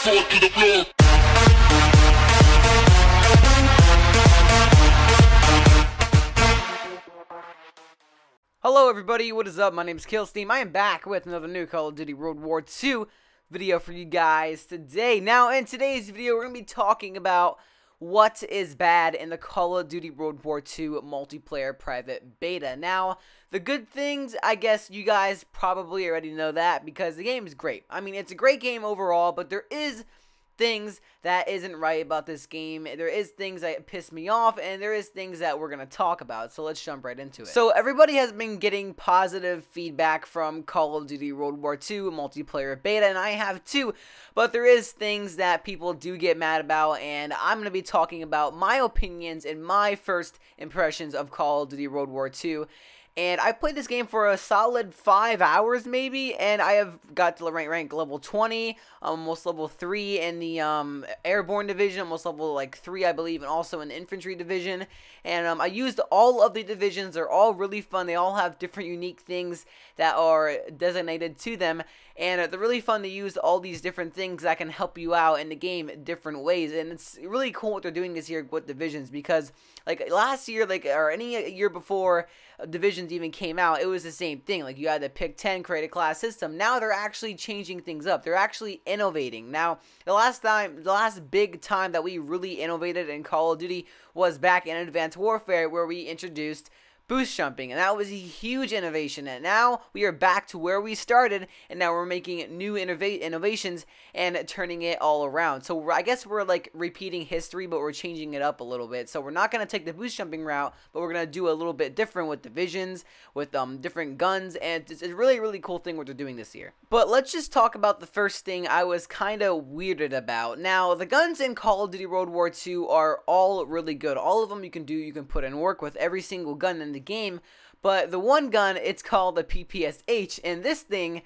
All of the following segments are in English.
fall to the floor. Hello everybody, what is up? My name is Killsteam. I am back with another new Call of Duty World War II video for you guys today. Now, in today's video, we're going to be talking about what is bad in the Call of Duty World War II multiplayer private beta. Now, the good things, I guess you guys probably already know that because the game is great. I mean, it's a great game overall, but there is things that isn't right about this game. There is things that piss me off, and there is things that we're going to talk about, so let's jump right into it. So everybody has been getting positive feedback from Call of Duty World War II multiplayer beta, and I have too, but there is things that people do get mad about, and I'm going to be talking about my opinions and my first impressions of Call of Duty World War II. And I played this game for a solid 5 hours maybe, and I have got to rank level 20, almost level 3 in the airborne division, almost level like 3 I believe, and also in the infantry division. And I used all of the divisions. They're all really fun. They all have different unique things that are designated to them, and they're really fun to use all these different things that can help you out in the game different ways. And it's really cool what they're doing this year with divisions, because like last year, or any year before divisions even came out, it was the same thing. Like you had to pick 10, create a class system. Now they're actually changing things up. They're actually innovating. Now, the last big time that we really innovated in Call of Duty was back in Advanced Warfare, where we introduced boost jumping, and that was a huge innovation. And now we are back to where we started, and now we're making new innovations and turning it all around. So I guess we're like repeating history, but we're changing it up a little bit. So we're not going to take the boost jumping route, but we're going to do a little bit different with divisions, with different guns, and it's a really cool thing what they're doing this year. But let's just talk about the first thing I was kind of weirded about. Now, the guns in Call of Duty World War II are all really good. All of them you can put in work with every single gun in the game, but the one gun, it's called the PPSH, and this thing,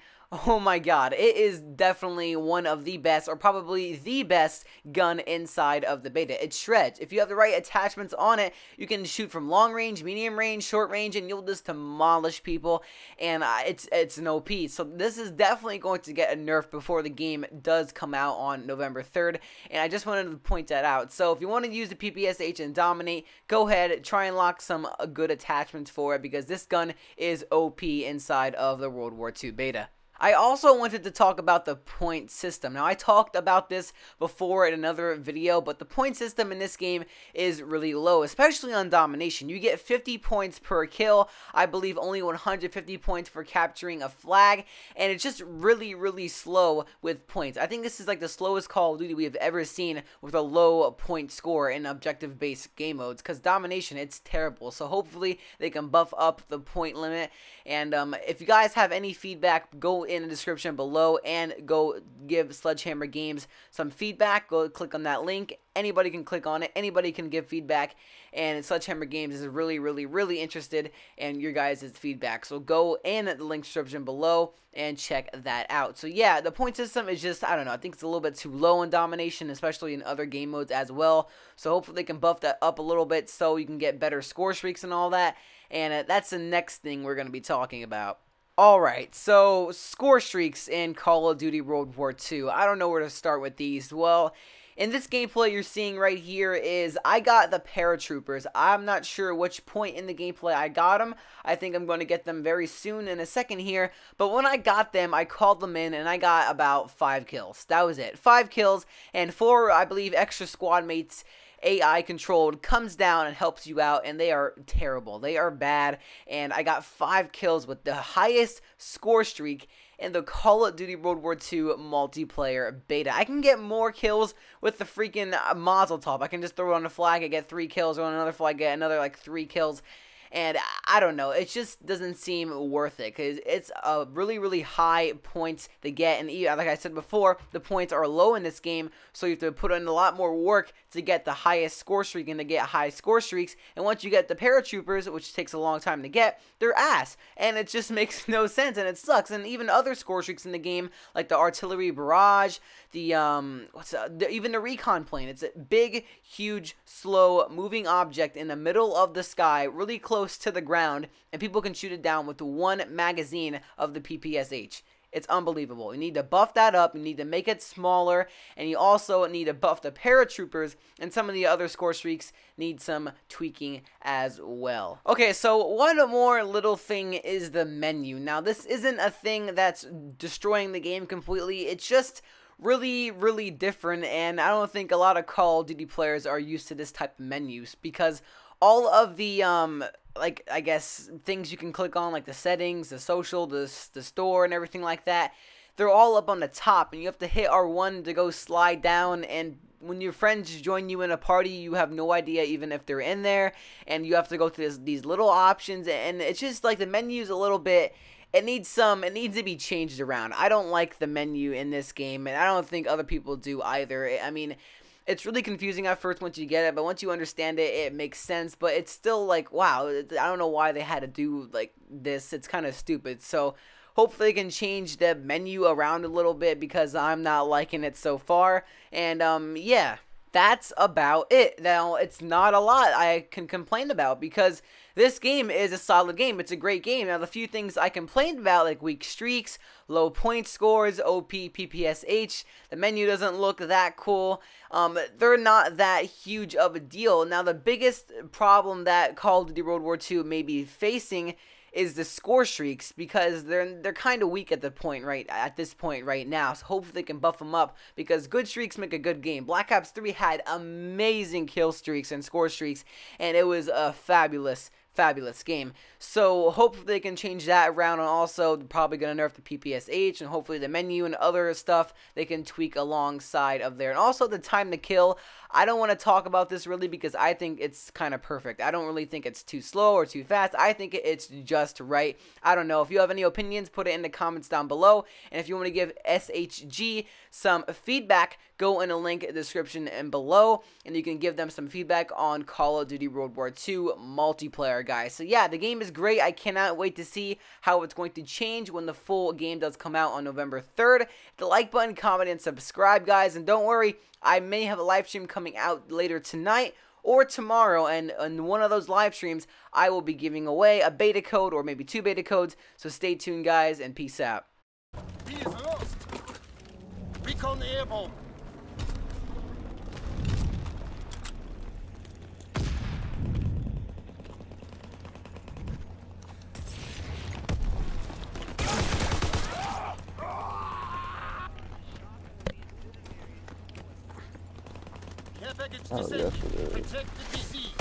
oh my god, it is definitely one of the best, or probably the best gun inside of the beta. It shreds. If you have the right attachments on it, you can shoot from long range, medium range, short range, and you'll just demolish people, and it's an OP. So this is definitely going to get a nerf before the game does come out on November 3rd, and I just wanted to point that out. So if you want to use the PPSH and dominate, go ahead, try and lock some good attachments for it, because this gun is OP inside of the World War II beta. I also wanted to talk about the point system. Now, I talked about this before in another video, but the point system in this game is really low, especially on domination. You get 50 points per kill, I believe only 150 points for capturing a flag, and it's just really slow with points. I think this is like the slowest Call of Duty we have ever seen with a low point score in objective-based game modes, because domination, it's terrible. So hopefully they can buff up the point limit, and if you guys have any feedback, go in the description below and go give Sledgehammer Games some feedback. Go click on that link. Anybody can click on it. Anybody can give feedback, and Sledgehammer Games is really interested in your guys' feedback. So go in the link description below and check that out. So yeah, the point system is just, I don't know, I think it's a little bit too low in domination, especially in other game modes as well. So hopefully they can buff that up a little bit so you can get better score streaks and all that. And that's the next thing we're going to be talking about. Alright, so score streaks in Call of Duty World War II. I don't know where to start with these. Well, in this gameplay you're seeing right here is I got the paratroopers. I'm not sure which point in the gameplay I got them. I think I'm going to get them very soon in a second here. But when I got them, I called them in and I got about 5 kills. That was it. 5 kills, and 4, I believe, extra squad mates AI controlled comes down and helps you out, and they are terrible. They are bad, and I got 5 kills with the highest score streak in the Call of Duty World War II multiplayer beta. I can get more kills with the freaking Mazel Tov. I can just throw it on a flag, I get 3 kills, or on another flag, get another like 3 kills. And I don't know, it just doesn't seem worth it, because it's a really high points to get, and like I said before, the points are low in this game, so you have to put in a lot more work to get the highest score streak and to get high score streaks. And once you get the paratroopers, which takes a long time to get, they're ass, and it just makes no sense, and it sucks. And even other score streaks in the game, like the artillery barrage, the even the recon plane, it's a big, huge, slow moving object in the middle of the sky, really close to the ground, and people can shoot it down with one magazine of the PPSH. It's unbelievable. You need to buff that up. You need to make it smaller. And you also need to buff the paratroopers. And some of the other score streaks need some tweaking as well. Okay, so one more little thing is the menu. Now, this isn't a thing that's destroying the game completely. It's just really different, and I don't think a lot of Call of Duty players are used to this type of menus, because all of the like, I guess, things you can click on, like the settings, the social, the store, and everything like that, they're all up on the top, and you have to hit R1 to go slide down. And when your friends join you in a party, you have no idea even if they're in there, and you have to go to these little options, and it's just like the menu's a little bit, it needs to be changed around. I don't like the menu in this game, and I don't think other people do either. I mean, it's really confusing at first once you get it, but once you understand it, it makes sense. But it's still like, wow, I don't know why they had to do like this. It's kind of stupid. So hopefully they can change the menu around a little bit, because I'm not liking it so far. And yeah, that's about it. Now, it's not a lot I can complain about, because this game is a solid game. It's a great game. Now, the few things I complained about, like weak streaks, low point scores, OP, PPSH, the menu doesn't look that cool. They're not that huge of a deal. Now, the biggest problem that Call of Duty World War II may be facing is the score streaks, because they're kind of weak at this point right now. So hopefully they can buff them up, because good streaks make a good game. Black Ops 3 had amazing kill streaks and score streaks, and it was a fabulous game. So hopefully they can change that around, and also they're probably going to nerf the PPSH, and hopefully the menu and other stuff they can tweak alongside of there. And also the time to kill, I don't want to talk about this really, because I think it's kind of perfect. I don't really think it's too slow or too fast. I think it's just right. I don't know. If you have any opinions, put it in the comments down below. And if you want to give SHG some feedback, go in the link in the description and below, and you can give them some feedback on Call of Duty World War II multiplayer, guys. So yeah, the game is great. I cannot wait to see how it's going to change when the full game does come out on November 3rd. Hit the like button, comment, and subscribe, guys. And don't worry, I may have a live stream coming out later tonight or tomorrow, and in one of those live streams, I will be giving away a beta code or maybe 2 beta codes. So stay tuned, guys, and peace out. He is lost. Recon airborne. Care package descending. Protect the PC.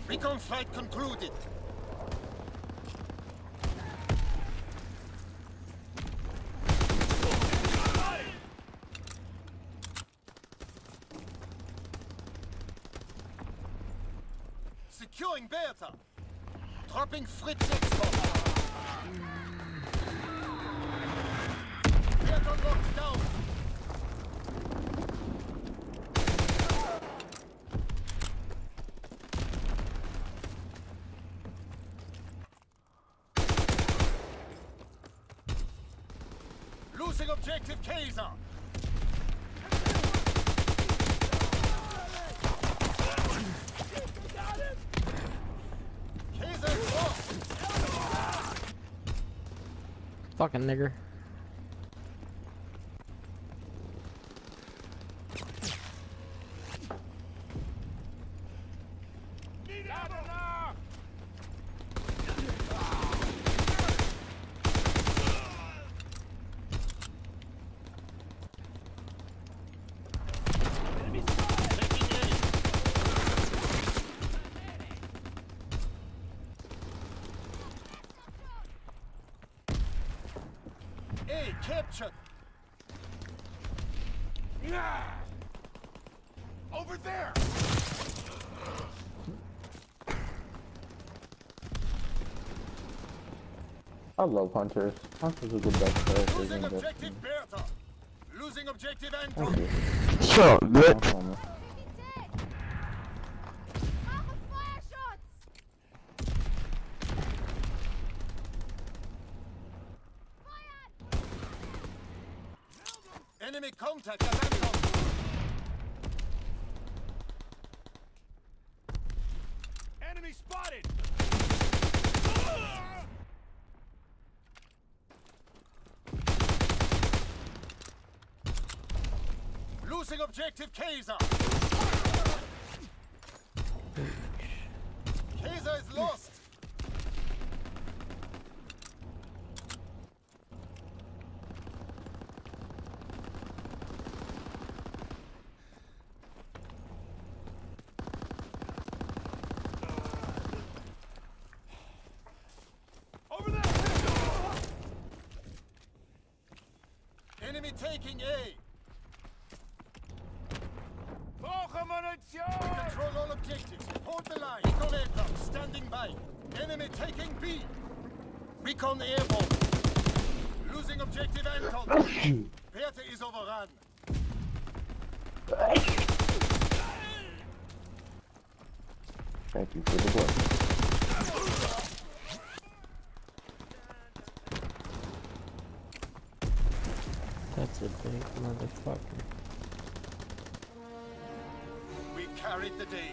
Recon flight concluded. Securing Bertha. Dropping Fritz export. Bertha locked down. Losing objective Kaiser. Fucking nigger. A captured. Over there. I love hunters. Hunters are the best characters Losing in this objective game. Bertha. Losing objective Thank Anton. you. Sure, good. No problem. Enemy contact at Anton. Losing objective Kaiser. Kaiser is lost. Over there. Enemy taking A. Control all objectives. Hold the line. Recon aircraft standing by. Enemy taking B. Recon airborne. Losing objective Anton. Werte is overrun. Thank you for the blood. That's a big motherfucker. We carried the day.